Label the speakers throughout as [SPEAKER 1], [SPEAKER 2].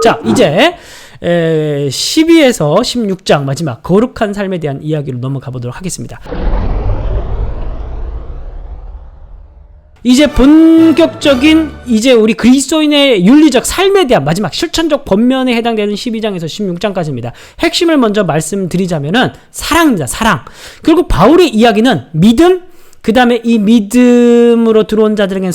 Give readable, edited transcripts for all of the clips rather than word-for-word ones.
[SPEAKER 1] 자, 이제 12에서 16장 마지막 거룩한 삶에 대한 이야기로 넘어가 보도록 하겠습니다. 이제 본격적인 이제 우리 그리스도인의 윤리적 삶에 대한 마지막 실천적 권면에 해당되는 12장에서 16장까지입니다. 핵심을 먼저 말씀드리자면은 사랑입니다. 사랑. 그리고 바울의 이야기는 믿음, 그 다음에 이 믿음으로 들어온 자들에게는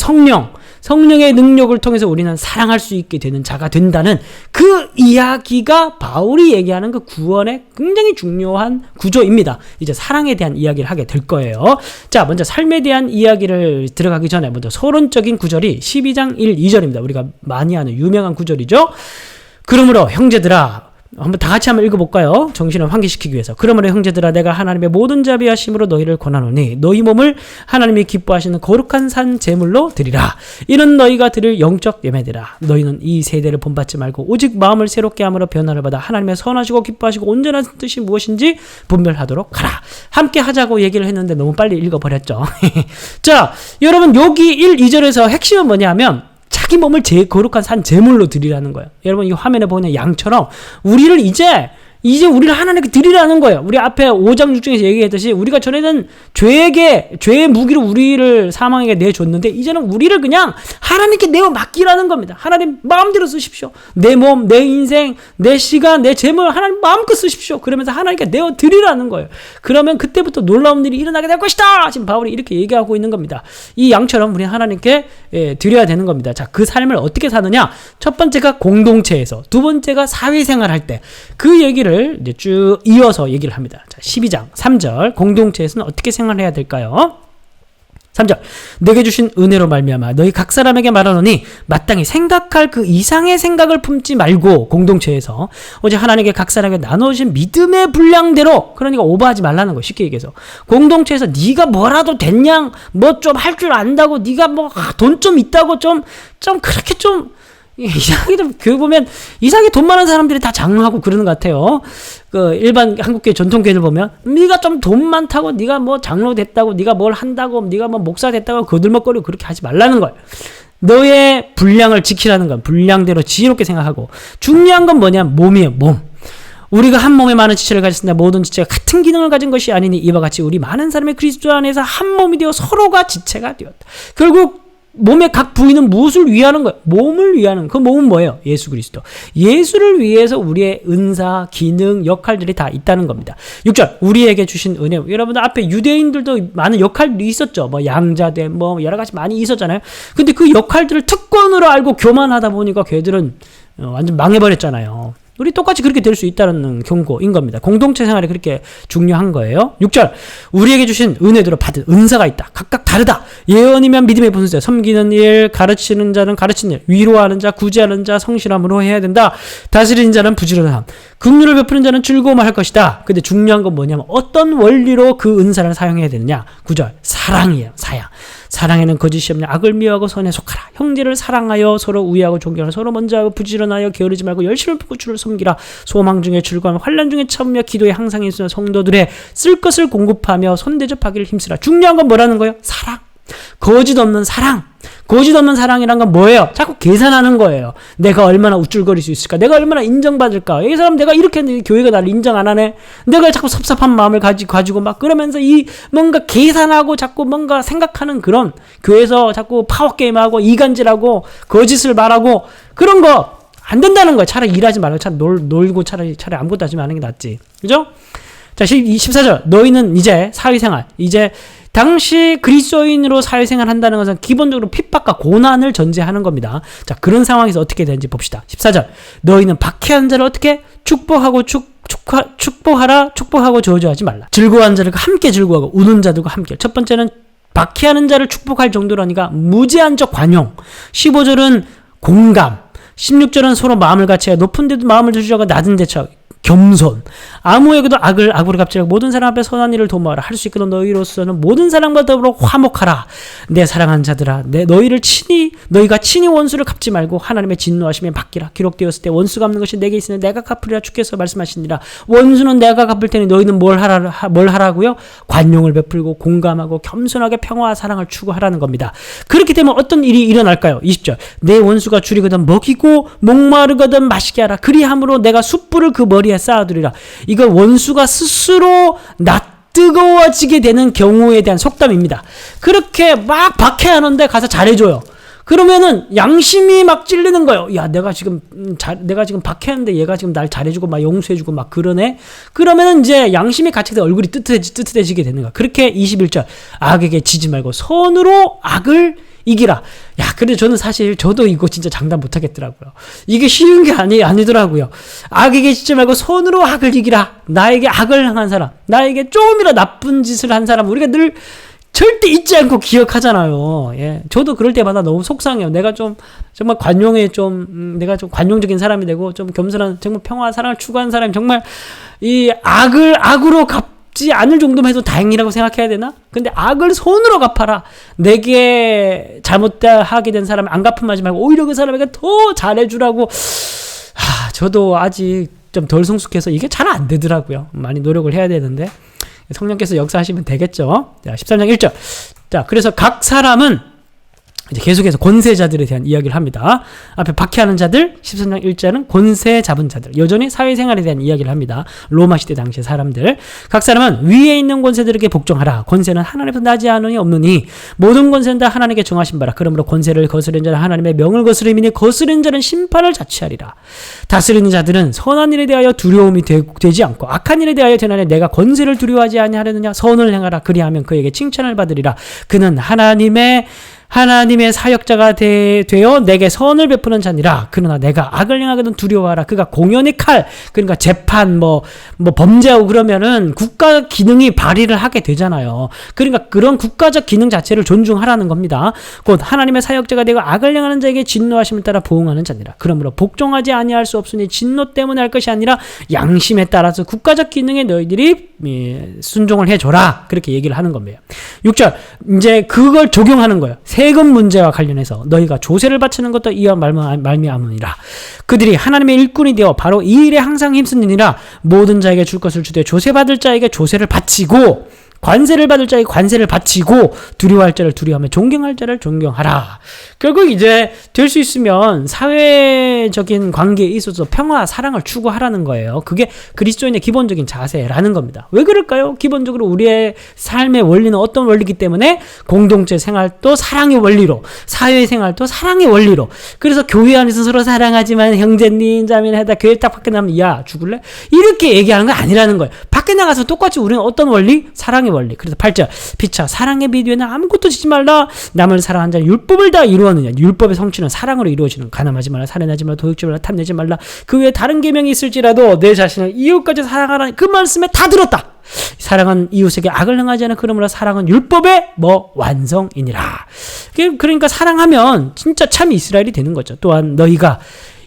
[SPEAKER 1] 성령의 능력을 통해서 우리는 사랑할 수 있게 되는 자가 된다는 그 이야기가 바울이 얘기하는 그 구원의 굉장히 중요한 구조입니다. 이제 사랑에 대한 이야기를 하게 될 거예요. 자, 먼저 삶에 대한 이야기를 들어가기 전에 먼저 서론적인 구절이 12장 1, 2절입니다. 우리가 많이 아는 유명한 구절이죠. 그러므로 형제들아, 다 같이 한번 읽어볼까요? 정신을 환기시키기 위해서. 그러므로 형제들아, 내가 하나님의 모든 자비하심으로 너희를 권하노니 너희 몸을 하나님이 기뻐하시는 거룩한 산 제물로 드리라. 이는 너희가 드릴 영적 예배되라. 너희는 이 세대를 본받지 말고 오직 마음을 새롭게 함으로 변화를 받아 하나님의 선하시고 기뻐하시고 온전한 뜻이 무엇인지 분별하도록 하라. 함께 하자고 얘기를 했는데 너무 빨리 읽어버렸죠. 자, 여러분 여기 1, 2절에서 핵심은 뭐냐면 자기 몸을 거룩한 산 제물로 드리라는 거예요. 여러분 이 화면에 보이는 양처럼 우리를 이제 우리를 하나님께 드리라는 거예요. 우리 앞에 5장 6장에서 얘기했듯이 우리가 전에는 죄의 무기로 우리를 사망에게 내줬는데 이제는 우리를 그냥 하나님께 내어 맡기라는 겁니다. 하나님 마음대로 쓰십시오. 내 몸, 내 인생, 내 시간, 내 재물 하나님 마음껏 쓰십시오. 그러면서 하나님께 내어 드리라는 거예요. 그러면 그때부터 놀라운 일이 일어나게 될 것이다. 지금 바울이 이렇게 얘기하고 있는 겁니다. 이 양처럼 우리 하나님께 드려야 되는 겁니다. 자, 그 삶을 어떻게 사느냐? 첫 번째가 공동체에서, 두 번째가 사회생활할 때 그 얘기를 이제 쭉 이어서 얘기를 합니다. 자, 12장 3절 공동체에서는 어떻게 생활해야 될까요? 3절 내게 주신 은혜로 말미암아 너희 각 사람에게 말하노니 마땅히 생각할 그 이상의 생각을 품지 말고 공동체에서 어제 하나님께 각 사람에게 나눠주신 믿음의 분량대로, 그러니까 오버하지 말라는 거. 쉽게 얘기해서 공동체에서 네가 뭐라도 됐냐, 뭐 좀 할 줄 안다고, 네가 뭐 돈 좀 있다고 좀 그렇게 좀 이상하게 교회 보면 이상하게 돈 많은 사람들이 다 장로하고 그러는 것 같아요. 그 일반 한국교회 전통교회를 보면 네가 좀 돈 많다고, 네가 뭐 장로 됐다고, 네가 뭘 한다고, 네가 뭐 목사 됐다고 거들먹거리고 그렇게 하지 말라는 거예요. 너의 분량을 지키라는 건 분량대로 지혜롭게 생각하고, 중요한 건 뭐냐, 몸이에요. 몸. 우리가 한 몸에 많은 지체를 가졌으나 모든 지체가 같은 기능을 가진 것이 아니니 이와 같이 우리 많은 사람의 그리스도 안에서 한 몸이 되어 서로가 지체가 되었다. 결국 몸의 각 부위는 무엇을 위하는 거예요? 몸을 위하는. 그 몸은 뭐예요? 예수 그리스도. 예수를 위해서 우리의 은사, 기능, 역할들이 다 있다는 겁니다. 6절 우리에게 주신 은혜. 여러분들 앞에 유대인들도 많은 역할들이 있었죠. 뭐 양자대, 뭐 여러 가지 많이 있었잖아요. 근데 그 역할들을 특권으로 알고 교만하다 보니까 걔들은 완전 망해버렸잖아요. 우리 똑같이 그렇게 될 수 있다는 경고인 겁니다. 공동체 생활이 그렇게 중요한 거예요. 6절 우리에게 주신 은혜대로 받은 은사가 있다. 각각 다르다. 예언이면 믿음의 분수자, 섬기는 일, 가르치는 자는 가르치는 일, 위로하는 자, 구제하는 자 성실함으로 해야 된다. 다스리는 자는 부지런함, 긍휼을 베푸는 자는 즐거움을 할 것이다. 근데 중요한 건 뭐냐면 어떤 원리로 그 은사를 사용해야 되느냐. 9절 사랑이에요. 사랑에는 거짓이 없냐. 악을 미워하고 선에 속하라. 형제를 사랑하여 서로 우애하고 존경하라. 서로 먼저 하고 부지런하여 게으르지 말고 열심을 품고 주를 섬기라. 소망 중에 즐거움, 환난 중에 참으며 기도에 항상 있으며 성도들의 쓸 것을 공급하며 손대접하기를 힘쓰라. 중요한 건 뭐라는 거예요? 사랑. 거짓 없는 사랑. 거짓 없는 사랑이란 건 뭐예요? 자꾸 계산하는 거예요. 내가 얼마나 우쭐거릴 수 있을까? 내가 얼마나 인정받을까? 이 사람 내가 이렇게 했는데 교회가 나를 인정 안 하네? 내가 자꾸 섭섭한 마음을 가지고 막 그러면서 이 뭔가 계산하고 자꾸 뭔가 생각하는 그런, 교회에서 자꾸 파워게임하고 이간질하고 거짓을 말하고 그런 거 안 된다는 거야. 차라리 일하지 말고 차라리 놀고 차라리 아무것도 하지 않는 게 낫지. 그죠? 자, 14절 너희는 이제 사회생활, 이제 당시 그리스도인으로 사회생활 한다는 것은 기본적으로 핍박과 고난을 전제하는 겁니다. 자, 그런 상황에서 어떻게 되는지 봅시다. 14절 너희는 박해하는 자를 어떻게 축복하고 축복하고 저주하지 말라. 즐거워하는 자들과 함께 즐거워하고 우는 자들과 함께. 첫 번째는 박해하는 자를 축복할 정도라니까 무제한적 관용. 15절은 공감. 16절은 서로 마음을 같이 해. 높은 데도 마음을 주시고 낮은 데 겸손. 아무에게도 악으로 갚지라. 모든 사람 앞에 선한 일을 도모하라. 할 수 있거든 너희로서는 모든 사람과 더불어 화목하라. 내 사랑하는 자들아, 너희가 친히 원수를 갚지 말고 하나님의 진노하심에 맡기라. 기록되었을 때 원수 갚는 것이 내게 있으니 내가 갚으리라. 주께서 말씀하시니라. 원수는 내가 갚을 테니 너희는 뭘 하라고요? 관용을 베풀고 공감하고 겸손하게 평화와 사랑을 추구하라는 겁니다. 그렇게 되면 어떤 일이 일어날까요? 20절. 내 원수가 줄이거든 먹이고 목마르거든 마시게 하라. 그리함으로 내가 숯불을 그 머리에 쌓아두리라. 이거 원수가 스스로 뜨거워지게 되는 경우에 대한 속담입니다. 그렇게 막 박해하는데 가서 잘해줘요. 그러면은 양심이 막 찔리는 거예요. 야, 내가 지금 박해하는데 얘가 지금 날 잘해주고 막 용서해주고 막 그러네. 그러면은 이제 양심이 같이 얼굴이 뜨뜻해지게 되는 거야. 그렇게 21절. 악에게 지지 말고 선으로 악을 이기라. 야, 근데 저도 이거 진짜 장담 못 하겠더라고요. 이게 쉬운 게 아니더라고요. 악에게 지지 말고 손으로 악을 이기라. 나에게 악을 행한 사람, 나에게 조금이라도 나쁜 짓을 한 사람, 우리가 늘 절대 잊지 않고 기억하잖아요. 예. 저도 그럴 때마다 너무 속상해요. 내가 정말 내가 좀 관용적인 사람이 되고, 좀 겸손한, 정말 평화와 사랑을 추구하는 사람이 정말 이 악으로 갚지 않을 정도만 해도 다행이라고 생각해야 되나? 근데 악을 손으로 갚아라. 내게 잘못하게 된 사람을 안 갚음하지 말고 오히려 그 사람에게 더 잘해주라고. 저도 아직 좀 덜 성숙해서 이게 잘 안 되더라고요. 많이 노력을 해야 되는데 성령께서 역사하시면 되겠죠. 자, 13장 1절. 자, 그래서 각 사람은 이제 계속해서 권세자들에 대한 이야기를 합니다. 앞에 박해하는 자들, 13장 1절은 권세 잡은 자들, 여전히 사회생활에 대한 이야기를 합니다. 로마 시대 당시의 사람들. 각 사람은 위에 있는 권세들에게 복종하라. 권세는 하나님에서 나지 않으니 없느니 모든 권세는 다 하나님께 정하신 바라. 그러므로 권세를 거스른 자는 하나님의 명을 거스름이니 거스른 자는 심판을 자취하리라. 다스리는 자들은 선한 일에 대하여 두려움이 되지 않고 악한 일에 대하여 되나니 내가 권세를 두려워하지 아니하려느냐. 선을 행하라. 그리하면 그에게 칭찬을 받으리라. 그는 하나님의 사역자가 되어 내게 선을 베푸는 자니라. 그러나 내가 악을 행하거든 두려워하라. 그가 공연의 칼, 그러니까 재판 범죄하고 그러면은 국가 기능이 발휘를 하게 되잖아요. 그러니까 그런 국가적 기능 자체를 존중하라는 겁니다. 곧 하나님의 사역자가 되고 악을 행하는 자에게 진노하심을 따라 보응하는 자니라. 그러므로 복종하지 아니할 수 없으니 진노 때문에 할 것이 아니라 양심에 따라서 국가적 기능에 너희들이 순종을 해줘라. 그렇게 얘기를 하는 겁니다. 6절. 이제 그걸 적용하는 거예요. 세금 문제와 관련해서 너희가 조세를 바치는 것도 이와 말미암으니라. 그들이 하나님의 일꾼이 되어 바로 이 일에 항상 힘쓰느니라. 모든 자에게 줄 것을 주되 조세받을 자에게 조세를 바치고 관세를 받을 자에게 관세를 바치고 두려워할 자를 두려워하며 존경할 자를 존경하라. 결국 이제 될 수 있으면 사회적인 관계에 있어서 평화와 사랑을 추구하라는 거예요. 그게 그리스도인의 기본적인 자세라는 겁니다. 왜 그럴까요? 기본적으로 우리의 삶의 원리는 어떤 원리이기 때문에 공동체 생활도 사랑의 원리로, 사회생활도 사랑의 원리로. 그래서 교회 안에서 서로 사랑하지만 형제님 자매는 하다 교회 딱 밖에 나면 야 죽을래? 이렇게 얘기하는 건 아니라는 거예요. 밖에 나가서 똑같이 우리는 어떤 원리? 사랑의 원리. 그래서 8절. 피차 사랑의 비디오에는 아무것도 지지 말라. 남을 사랑한 자는 율법을 다 이루었느냐. 율법의 성취는 사랑으로 이루어지는. 가늠하지 말라, 살인하지 말라, 도둑질 말라, 탐내지 말라. 그 외에 다른 계명이 있을지라도 내 자신을 이웃까지 사랑하라는 그 말씀에 다 들었다. 사랑은 이웃에게 악을 행하지 않아. 그러므로 사랑은 율법의 완성이니라. 그러니까 사랑하면 진짜 참 이스라엘이 되는 거죠. 또한 너희가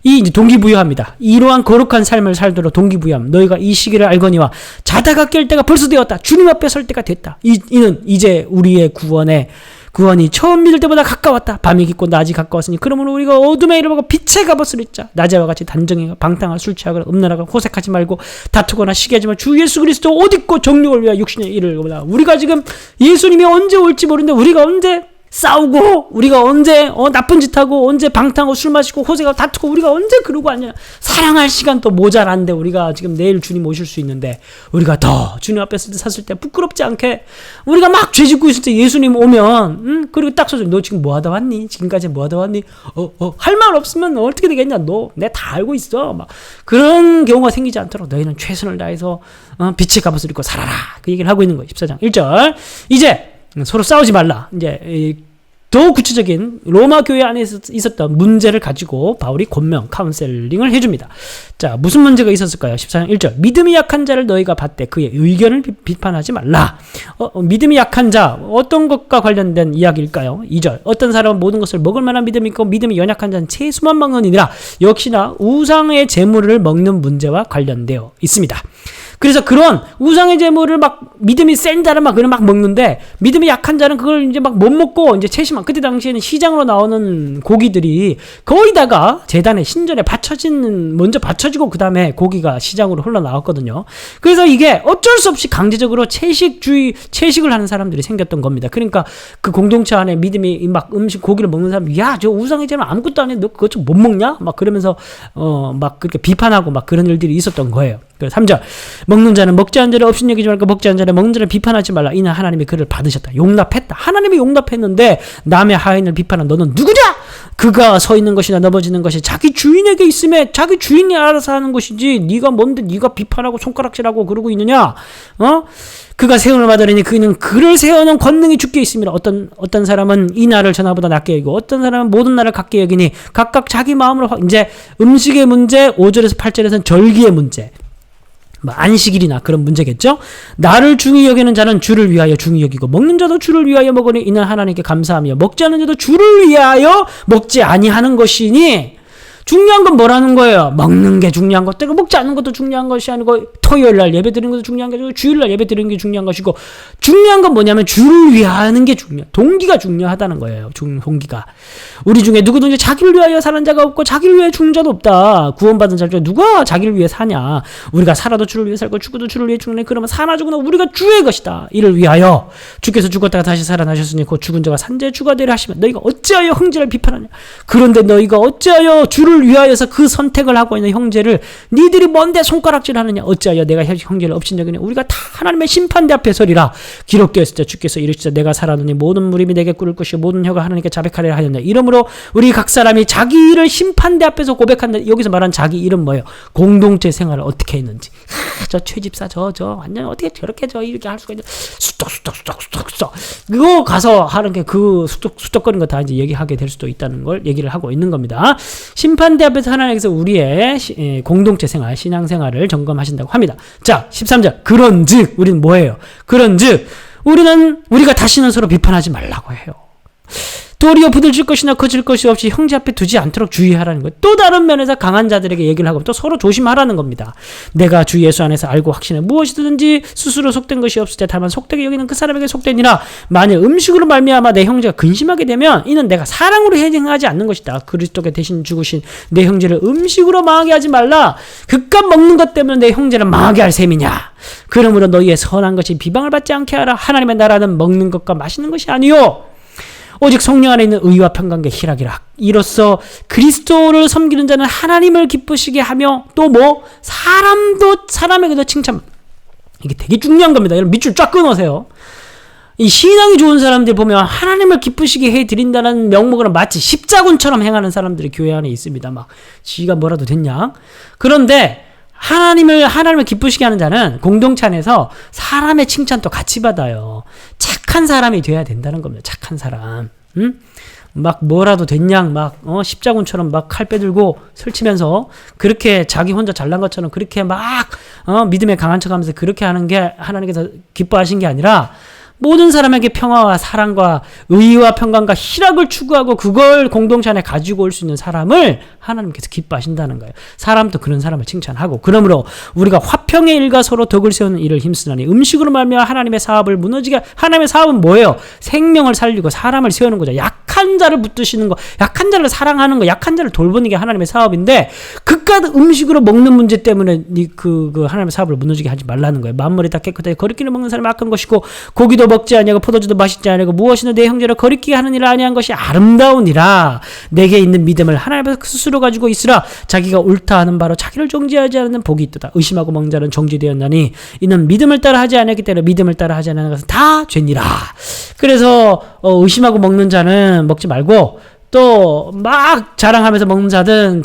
[SPEAKER 1] 이제 동기부여합니다. 이러한 거룩한 삶을 살도록 동기부여함. 너희가 이 시기를 알거니와 자다가 깰 때가 벌써 되었다. 주님 앞에 설 때가 됐다. 이는 이제 우리의 구원이 처음 믿을 때보다 가까웠다. 밤이 깊고 낮이 가까웠으니 그러므로 우리가 어둠의 이름을 보고 빛의 갑옷을 입자. 낮에와 같이 단정히 방탕하고 술 취하거나 음란하거나 호색하지 말고 다투거나 시기하지 말고 주 예수 그리스도 옷 입고 정욕을 위하여 육신의 일을 보다. 우리가 지금 예수님이 언제 올지 모르는데 우리가 언제 싸우고 우리가 언제 나쁜 짓 하고 언제 방탕하고 술 마시고 호색하고 다투고 우리가 언제 그러고 앉냐. 사랑할 시간 또 모자란데 우리가 지금 내일 주님 오실 수 있는데 우리가 더 주님 앞에 섰을 때 부끄럽지 않게 우리가 막 죄짓고 있을 때 예수님 오면 그리고 딱 서서 너 지금 뭐 하다 왔니? 지금까지 뭐 하다 왔니? 할 말 없으면 어떻게 되겠냐? 너 내 다 알고 있어. 막 그런 경우가 생기지 않도록 너희는 최선을 다해서 빛의 갑옷을 입고 살아라. 그 얘기를 하고 있는 거예요. 14장 1절. 이제 서로 싸우지 말라. 이제 더 구체적인 로마 교회 안에 있었던 문제를 가지고 바울이 권면, 카운셀링을 해줍니다. 자, 무슨 문제가 있었을까요? 14장 1절. 믿음이 약한 자를 너희가 받되 그의 의견을 비판하지 말라. 믿음이 약한 자, 어떤 것과 관련된 이야기일까요? 2절. 어떤 사람은 모든 것을 먹을 만한 믿음이 있고 믿음이 연약한 자는 채소만 먹느니라. 역시나 우상의 재물을 먹는 문제와 관련되어 있습니다. 그래서 그런 우상의 재물을 막 믿음이 센 자는 막 그걸 막 먹는데 믿음이 약한 자는 그걸 이제 막 못 먹고 이제 채식만. 그때 당시에는 시장으로 나오는 고기들이 거의다가 제단에 신전에 먼저 바쳐지고 그 다음에 고기가 시장으로 흘러나왔거든요. 그래서 이게 어쩔 수 없이 강제적으로 채식을 하는 사람들이 생겼던 겁니다. 그러니까 그 공동체 안에 믿음이 막 고기를 먹는 사람이 야, 저 우상의 재물 아무것도 안 해. 너 그거 좀 못 먹냐? 막 그러면서 막 그렇게 비판하고 막 그런 일들이 있었던 거예요. 3절. 먹는 자는 먹지 않은 자를 없인 여기지 말고 먹지 않은 자를 먹는 자를 비판하지 말라. 이는 하나님이 그를 받으셨다. 용납했다. 하나님이 용납했는데 남의 하인을 비판한 너는 누구냐? 그가 서 있는 것이나 넘어지는 것이 자기 주인에게 있음에 자기 주인이 알아서 하는 것이지 네가 뭔데 네가 비판하고 손가락질하고 그러고 있느냐? 그가 세움을 받으려니 그는 그를 세우는 권능이 주께 있습니다. 어떤 사람은 이 날을 전하보다 낮게 여기고 어떤 사람은 모든 날을 갖게 여기니 각각 자기 마음으로 이제 음식의 문제 5절에서 8절에서는 절기의 문제. 안식일이나 그런 문제겠죠. 나를 중히 여기는 자는 주를 위하여 중히 여기고 먹는 자도 주를 위하여 먹으니 이는 하나님께 감사하며 먹지 않는 자도 주를 위하여 먹지 아니하는 것이니 중요한 건 뭐라는 거예요? 먹는 게 중요한 것도 먹지 않는 것도 중요한 것이 아니고 토요일 날 예배 드리는 것도 중요한 게 아니고 주일 날 예배 드리는 게 중요한 것이고 중요한 건 뭐냐면 주를 위하는 게 동기가 중요하다는 거예요. 동기가. 우리 중에 누구든지 자기를 위하여 사는 자가 없고 자기를 위해 죽는 자도 없다. 구원받은 자 중에 누가 자기를 위해 사냐? 우리가 살아도 주를 위해 살고 죽어도 주를 위해 죽네. 그러면 사나 죽으나 우리가 주의 것이다. 이를 위하여 주께서 죽었다가 다시 살아나셨으니 곧 죽은 자가 산자의 주가 되려 하시면 너희가 어찌하여 형제를 비판하냐? 그런데 너희가 어찌하여 주를 위하여서 그 선택을 하고 있는 형제를 니들이 뭔데 손가락질하느냐? 어찌하여 내가 형제를 업신여기냐? 우리가 다 하나님의 심판대 앞에 서리라. 기록되었을 때 주께서 이르시되 내가 살아노니 모든 무림이 내게 꿇을 것이요 모든 혀가 하나님께 자백하리라 하였느냐. 이러므로 우리 각 사람이 자기 일을 심판대 앞에서 고백한다. 여기서 말한 자기 일은 뭐예요? 공동체 생활을 어떻게 했는지. 저 최집사 저 완전 어떻게 저렇게 이렇게 할 수가 있냐? 수덕 그거 가서 하는 게 그 수덕거리는 거 다 이제 얘기하게 될 수도 있다는 걸 얘기를 하고 있는 겁니다. 심판대 앞에서 하나님께서 우리의 공동체 생활, 신앙 생활을 점검하신다고 합니다. 자, 13절. 그런즉 우리는 뭐예요? 그런즉 우리가 다시는 서로 비판하지 말라고 해요. 도리어 부들질 것이나 거칠 것이 없이 형제 앞에 두지 않도록 주의하라는 거예요. 또 다른 면에서 강한 자들에게 얘기를 하고 또 서로 조심하라는 겁니다. 내가 주 예수 안에서 알고 확신해 무엇이든지 스스로 속된 것이 없을 때 다만 속되게 여기는 그 사람에게 속되니라. 만일 음식으로 말미암아 내 형제가 근심하게 되면 이는 내가 사랑으로 행하지 않는 것이다. 그리스도께 대신 죽으신 내 형제를 음식으로 망하게 하지 말라. 그깟 먹는 것 때문에 내 형제를 망하게 할 셈이냐. 그러므로 너희의 선한 것이 비방을 받지 않게 하라. 하나님의 나라는 먹는 것과 마시는 것이 아니요 오직 성령 안에 있는 의와 평강과 희락이라. 이로써 그리스도를 섬기는 자는 하나님을 기쁘시게 하며 또 사람에게도 칭찬. 이게 되게 중요한 겁니다. 여러분 밑줄 쫙 끊으세요. 이 신앙이 좋은 사람들 보면 하나님을 기쁘시게 해드린다는 명목으로 마치 십자군처럼 행하는 사람들이 교회 안에 있습니다. 막 지가 뭐라도 됐냐. 그런데 하나님을 기쁘시게 하는 자는 공동체 안에서 사람의 칭찬도 같이 받아요. 착한 사람이 돼야 된다는 겁니다. 착한 사람. 막 뭐라도 됐냐 십자군처럼 막 칼 빼들고 설치면서 그렇게 자기 혼자 잘난 것처럼 그렇게 막 믿음에 강한 척하면서 그렇게 하는 게 하나님께서 기뻐하신 게 아니라 모든 사람에게 평화와 사랑과 의와 평강과 희락을 추구하고 그걸 공동체 안에 가지고 올 수 있는 사람을 하나님께서 기뻐하신다는 거예요. 사람도 그런 사람을 칭찬하고 그러므로 우리가 화평의 일과 서로 덕을 세우는 일을 힘쓰나니 음식으로 말미암아 하나님의 사업을 무너지게. 하나님의 사업은 뭐예요? 생명을 살리고 사람을 세우는 거죠. 약한 자를 붙드시는 거, 약한 자를 사랑하는 거, 약한 자를 돌보는 게 하나님의 사업인데 그깟 음식으로 먹는 문제 때문에 그 하나님의 사업을 무너지게 하지 말라는 거예요. 만물이 다 깨끗하게 거리끼리 먹는 사람이 악한 것이고 고기도 먹지 아니하고 포도주도 마시지 아니하고 무엇이나 내 형제를 거리끼게 하는 일을 아니한 것이 아름다우니라. 내게 있는 믿음을 하나님 앞에서 스스로 가지고 있으라. 자기가 옳다 하는 바로 자기를 정죄하지 않는 복이 있도다. 의심하고 먹는 자는 정죄되었나니 이는 믿음을 따라 하지 않았기 때문에 믿음을 따라 하지 않는 것은 다 죄니라. 그래서 의심하고 먹는 자는 먹지 말고 또 막 자랑하면서 먹는 자든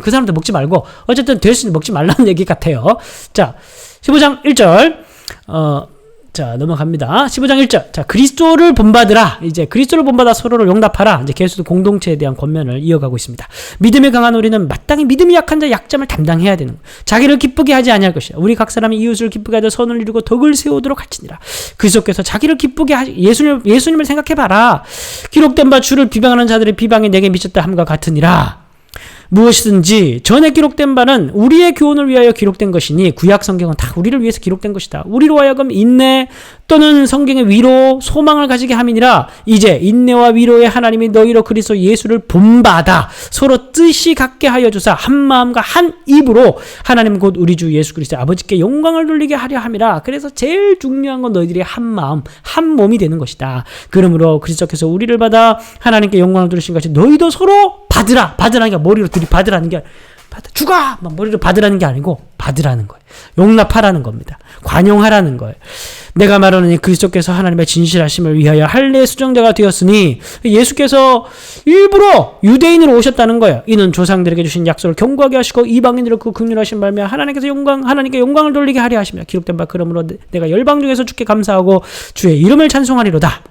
[SPEAKER 1] 그 사람들 먹지 말고 어쨌든 될 수 있는 먹지 말라는 얘기 같아요. 자, 15장 1절 자, 넘어갑니다. 15장 1절. 자, 그리스도를 본받으라. 이제 그리스도를 본받아 서로를 용납하라. 이제 계속 공동체에 대한 권면을 이어가고 있습니다. 믿음이 강한 우리는 마땅히 믿음이 약한 자의 약점을 담당해야 되는 거예요. 자기를 기쁘게 하지 아니할 것이야. 우리 각 사람이 이웃을 기쁘게 하여 선을 이루고 덕을 세우도록 할지니라. 그리스도께서 자기를 기쁘게 하시 예수님을 생각해 봐라. 기록된 바 주를 비방하는 자들의 비방이 내게 미쳤다 함과 같으니라. 무엇이든지 전에 기록된 바는 우리의 교훈을 위하여 기록된 것이니 구약 성경은 다 우리를 위해서 기록된 것이다. 우리로 하여금 인내 또는 성경의 위로 소망을 가지게 함이니라. 이제 인내와 위로의 하나님이 너희로 그리스도 예수를 본받아 서로 뜻이 같게 하여 주사 한 마음과 한 입으로 하나님 곧 우리 주 예수 그리스도 아버지께 영광을 돌리게 하려 함이라. 그래서 제일 중요한 건 너희들이 한 마음 한 몸이 되는 것이다. 그러므로 그리스도께서 우리를 받아 하나님께 영광을 돌리신 것이 너희도 서로 받으라는 게 머리로 들이받으라는 게 죽어! 막 머리로 받으라는 게 아니고 받으라는 거예요. 용납하라는 겁니다. 관용하라는 거예요. 내가 말하노니 그리스도께서 하나님의 진실하심을 위하여 할례의 수정자가 되었으니 예수께서 일부러 유대인으로 오셨다는 거예요. 이는 조상들에게 주신 약속을 견고하게 하시고 이방인들을 그 긍휼하신 말미암아 하나님께 영광을 돌리게 하려 하십니다. 기록된 바 그러므로 내가 열방 중에서 주께 감사하고 주의 이름을 찬송하리로다.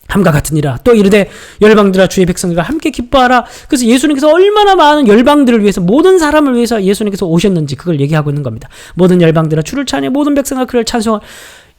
[SPEAKER 1] 함과 같으니라. 또 이르되 열방들아 주의 백성들과 함께 기뻐하라. 그래서 예수님께서 얼마나 많은 열방들을 위해서 모든 사람을 위해서 예수님께서 오셨는지 그걸 얘기하고 있는 겁니다. 모든 열방들아 주를 찬양해 모든 백성아 그를 찬송하.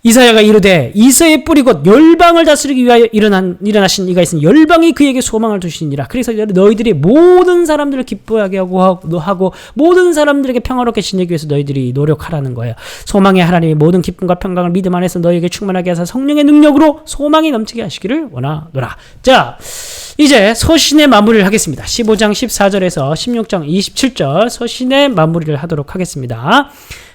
[SPEAKER 1] 이사야가 이르되 이새의 뿌리 곧 열방을 다스리기 위하여 일어나신 이가 있으니 열방이 그에게 소망을 두시니라. 그래서 너희들이 모든 사람들을 기뻐하게 하고 모든 사람들에게 평화롭게 지내기 위해서 너희들이 노력하라는 거예요. 소망의 하나님이 모든 기쁨과 평강을 믿음 안에서 너희에게 충만하게 하사 성령의 능력으로 소망이 넘치게 하시기를 원하노라. 자, 이제 서신의 마무리를 하겠습니다. 15장 14절에서 16장 27절 서신의 마무리를 하도록 하겠습니다.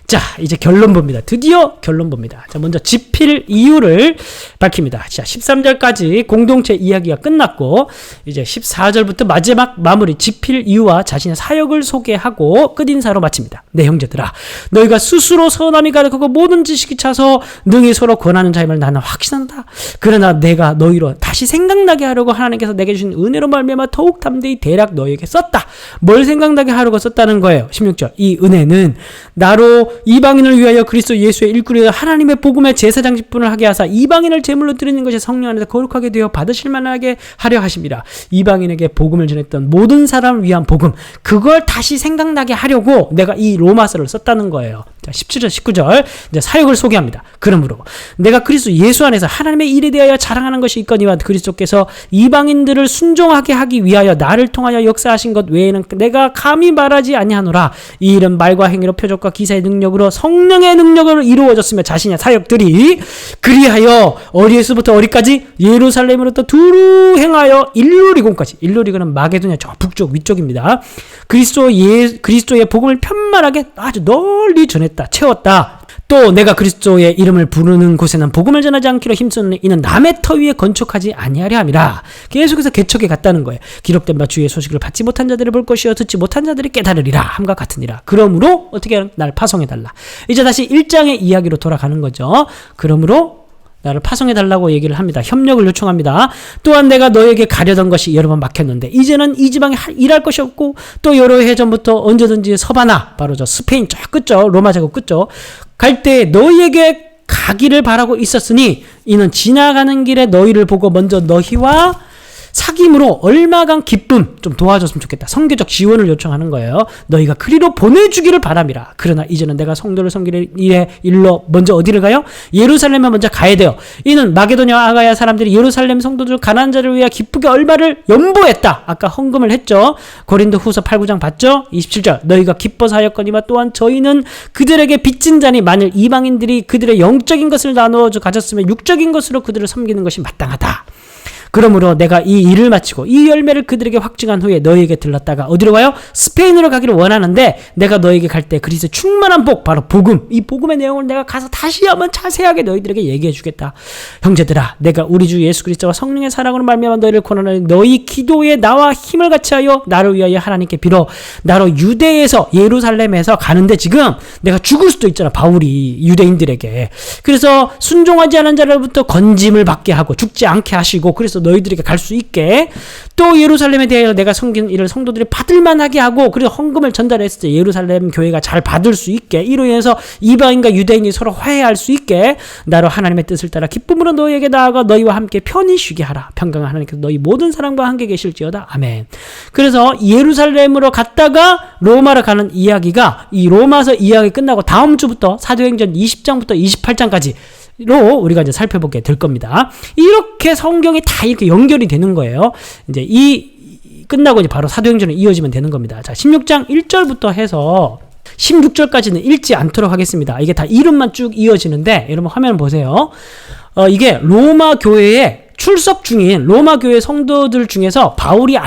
[SPEAKER 1] 자, 이제 결론 봅니다. 드디어 결론 봅니다. 자, 먼저 집필 이유를 밝힙니다. 자, 13절까지 공동체 이야기가 끝났고, 이제 14절부터 마지막 마무리, 집필 이유와 자신의 사역을 소개하고 끝인사로 마칩니다. 내 형제들아, 너희가 스스로 선함이 가득하고 모든 지식이 차서 능히 서로 권하는 자임을 나는 확신한다. 그러나 내가 너희로 다시 생각나게 하려고 하나님께서 내게 주신 은혜로 말미암아 더욱 담대히 대략 너희에게 썼다. 뭘 생각나게 하려고 썼다는 거예요. 16절, 이 은혜는 나로 이방인을 위하여 그리스도 예수의 일꾼이여 하나님의 복음의 제사장 직분을 하게 하사 이방인을 제물로 드리는 것이 성령 안에서 거룩하게 되어 받으실 만하게 하려 하십니다. 이방인에게 복음을 전했던 모든 사람을 위한 복음, 그걸 다시 생각나게 하려고 내가 이 로마서를 썼다는 거예요. 자, 17절 19절 이제 사역을 소개합니다. 그러므로 내가 그리스도 예수 안에서 하나님의 일에 대하여 자랑하는 것이 있거니와 그리스도께서 이방인들을 순종하게 하기 위하여 나를 통하여 역사하신 것 외에는 내가 감히 말하지 아니하노라. 이 일은 말과 행위로 표적과 기사의 능력으로 성령의 능력으로 이루어졌으며 자신의 사역들이 그리하여 어리에서부터 어리까지 예루살렘으로부터 두루 행하여 일루리곤까지, 일루리곤은 마게도냐 저 북쪽 위쪽입니다. 그리스도의 복음을 편만하게 아주 널리 전했다, 채웠다. 또 내가 그리스도의 이름을 부르는 곳에는 복음을 전하지 않기로 힘쓰는 이는 남의 터 위에 건축하지 아니하려 함이라. 계속해서 개척해 갔다는 거예요. 기록된 바 주의 소식을 받지 못한 자들이 볼 것이요 듣지 못한 자들이 깨달으리라 함과 같으니라. 그러므로 어떻게 날 파송해달라. 이제 다시 1장의 이야기로 돌아가는 거죠. 그러므로 나를 파송해달라고 얘기를 합니다. 협력을 요청합니다. 또한 내가 너에게 가려던 것이 여러 번 막혔는데 이제는 이 지방에 일할 것이 없고 또 여러 해 전부터 언제든지 서바나, 바로 저 스페인 저 끝죠, 로마 제국 끝죠, 갈 때 너희에게 가기를 바라고 있었으니 이는 지나가는 길에 너희를 보고 먼저 너희와 사귐으로 얼마간 기쁨 좀 도와줬으면 좋겠다. 선교적 지원을 요청하는 거예요. 너희가 그리로 보내주기를 바람이라. 그러나 이제는 내가 성도를 섬기는 일로 먼저 어디를 가요? 예루살렘에 먼저 가야 돼요. 이는 마게도냐 아가야 사람들이 예루살렘 성도들 가난한 자를 위해 기쁘게 얼마를 연보했다. 아까 헌금을 했죠. 고린도 후서 8, 9장 봤죠? 27절 너희가 기뻐서 하였거니와 또한 저희는 그들에게 빚진 자니 만일 이방인들이 그들의 영적인 것을 나누어 가졌으면 육적인 것으로 그들을 섬기는 것이 마땅하다. 그러므로 내가 이 일을 마치고 이 열매를 그들에게 확증한 후에 너희에게 들렀다가 어디로 가요? 스페인으로 가기를 원하는데 내가 너희에게 갈 때 그리스도의 충만한 복, 바로 복음, 이 복음의 내용을 내가 가서 다시 한번 자세하게 너희들에게 얘기해 주겠다. 형제들아, 내가 우리 주 예수 그리스도와 성령의 사랑으로 말미암아 너희를 권하노니 너희 기도에 나와 힘을 같이 하여 나를 위하여 하나님께 빌어. 나로 유대에서 예루살렘에서 가는데 지금 내가 죽을 수도 있잖아, 바울이 유대인들에게. 그래서 순종하지 않은 자로부터 건짐을 받게 하고 죽지 않게 하시고 그래서 통해서 너희들에게 갈 수 있게, 또 예루살렘에 대하여 내가 섬긴 일을 성도들이 받을만하게 하고, 그리고 헌금을 전달했을 때 예루살렘 교회가 잘 받을 수 있게, 이로 인해서 이방인과 유대인이 서로 화해할 수 있게 나로 하나님의 뜻을 따라 기쁨으로 너희에게 나아가 너희와 함께 편히 쉬게 하라. 평강한 하나님께서 너희 모든 사람과 함께 계실지어다. 아멘. 그래서 예루살렘으로 갔다가 로마로 가는 이야기가, 이 로마서 이야기 끝나고 다음 주부터 사도행전 20장부터 28장까지 로 우리가 이제 살펴보게 될 겁니다. 이렇게 성경이 다 이렇게 연결이 되는 거예요. 이제 끝나고 이제 바로 사도행전에 이어지면 되는 겁니다. 자, 16장 1절부터 해서 16절까지는 읽지 않도록 하겠습니다. 이게 다 이름만 쭉 이어지는데, 여러분 화면 보세요. 이게 로마 교회에 출석 중인 로마 교회 성도들 중에서 바울이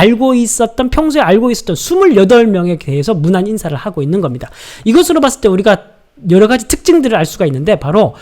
[SPEAKER 1] 평소에 알고 있었던 28명에 대해서 문안 인사를 하고 있는 겁니다. 이것으로 봤을 때 우리가 여러 가지 특징들을 알 수가 있는데, 바로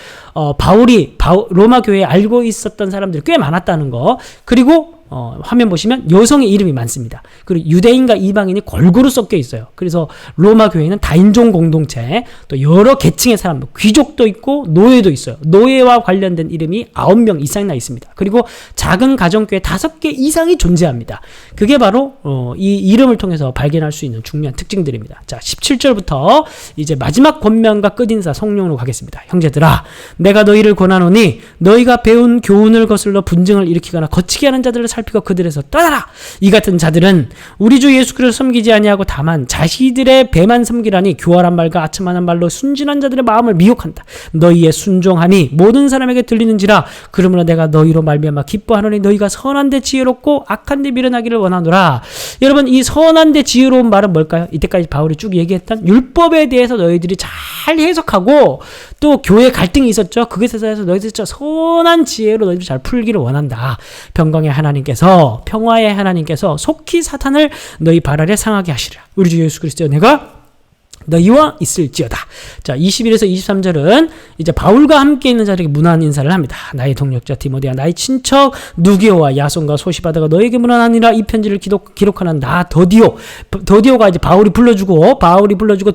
[SPEAKER 1] 바울이 로마 교회에 알고 있었던 사람들이 꽤 많았다는 거, 그리고 화면 보시면 여성의 이름이 많습니다. 그리고 유대인과 이방인이 골고루 섞여 있어요. 그래서 로마 교회는 다인종 공동체, 또 여러 계층의 사람, 귀족도 있고 노예도 있어요. 노예와 관련된 이름이 9명 이상이나 있습니다. 그리고 작은 가정교회 5개 이상이 존재합니다. 그게 바로 이 이름을 통해서 발견할 수 있는 중요한 특징들입니다. 자, 17절부터 이제 마지막 권면과 끝인사 성령으로 가겠습니다. 형제들아, 내가 너희를 권하노니 너희가 배운 교훈을 거슬러 분쟁을 일으키거나 거치게 하는 자들을 살피고 그들에서 떠나라. 이 같은 자들은 우리 주 예수 그리스도를 섬기지 아니하고 다만 자기들의 배만 섬기라니 교활한 말과 아첨하는 말로 순진한 자들의 마음을 미혹한다. 너희의 순종함이 모든 사람에게 들리는지라. 그러므로 내가 너희로 말미암아 기뻐하노니 너희가 선한데 지혜롭고 악한데 미련하기를 원하노라. 여러분, 이 선한데 지혜로운 말은 뭘까요? 이때까지 바울이 쭉 얘기했던 율법에 대해서 너희들이 잘 해석하고, 또 교회 갈등이 있었죠. 그것에 대해서 너희들이 선한 지혜로 너희들이 잘 풀기를 원한다. 평화의 하나님께서 속히 사탄을 너희 발 아래 상하게 하시리라. 우리 주 예수 그리스도 내가 너희와 있을지어다. 자, 21에서 23절은 이제 바울과 함께 있는 자들에게 문안 인사를 합니다. 나의 동력자 디모데야, 나의 친척 누기오와 야손과 소시바다가 너에게 문안하니라. 이 편지를 기록하는 나 더디오가 이제 바울이 불러주고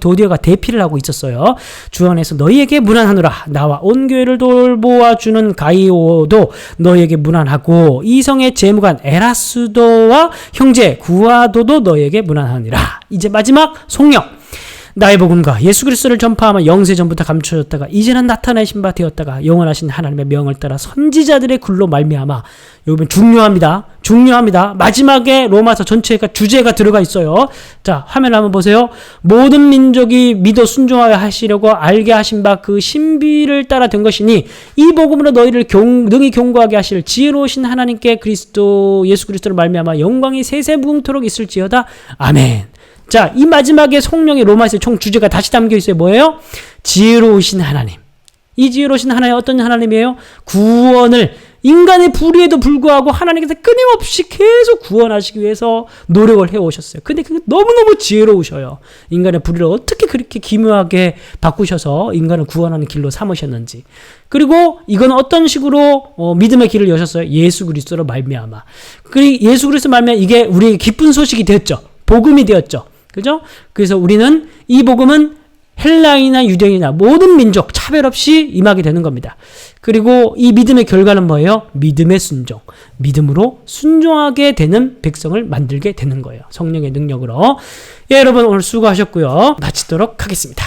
[SPEAKER 1] 더디오가 대피를 하고 있었어요. 주 안에서 너희에게 문안하노라. 나와 온 교회를 돌보아주는 가이오도 너희에게 문안하고, 이성의 재무관 에라스도와 형제 구아도도 너희에게 문안하니라. 이제 마지막 송영. 나의 복음과 예수 그리스도를 전파하며 영세 전부터 감추어졌다가 이제는 나타내신 바 되었다가 영원하신 하나님의 명을 따라 선지자들의 글로 말미암아. 여러분 중요합니다. 마지막에 로마서 전체가 주제가 들어가 있어요. 자, 화면을 한번 보세요. 모든 민족이 믿어 순종하여 하시려고 알게 하신 바 그 신비를 따라 된 것이니 이 복음으로 너희를 능히 경고하게 하실 지혜로우신 하나님께 예수 그리스도를 말미암아 영광이 세세무궁토록 있을지어다. 아멘. 자, 이 마지막에 성령의 로마서의 총 주제가 다시 담겨 있어요. 뭐예요? 지혜로우신 하나님. 이 지혜로우신 하나님 어떤 하나님이에요? 구원을, 인간의 불의에도 불구하고 하나님께서 끊임없이 계속 구원하시기 위해서 노력을 해오셨어요. 근데 그게 너무너무 지혜로우셔요. 인간의 불의를 어떻게 그렇게 기묘하게 바꾸셔서 인간을 구원하는 길로 삼으셨는지. 그리고 이건 어떤 식으로 믿음의 길을 여셨어요? 예수 그리스도로 말미암아. 그리고 예수 그리스도 말미암아 이게 우리에게 기쁜 소식이 되었죠. 복음이 되었죠. 그죠? 그래서 우리는 이 복음은 헬라인이나 유대인이나 모든 민족 차별 없이 임하게 되는 겁니다. 그리고 이 믿음의 결과는 뭐예요? 믿음의 순종. 믿음으로 순종하게 되는 백성을 만들게 되는 거예요. 성령의 능력으로. 예, 여러분 오늘 수고하셨고요. 마치도록 하겠습니다.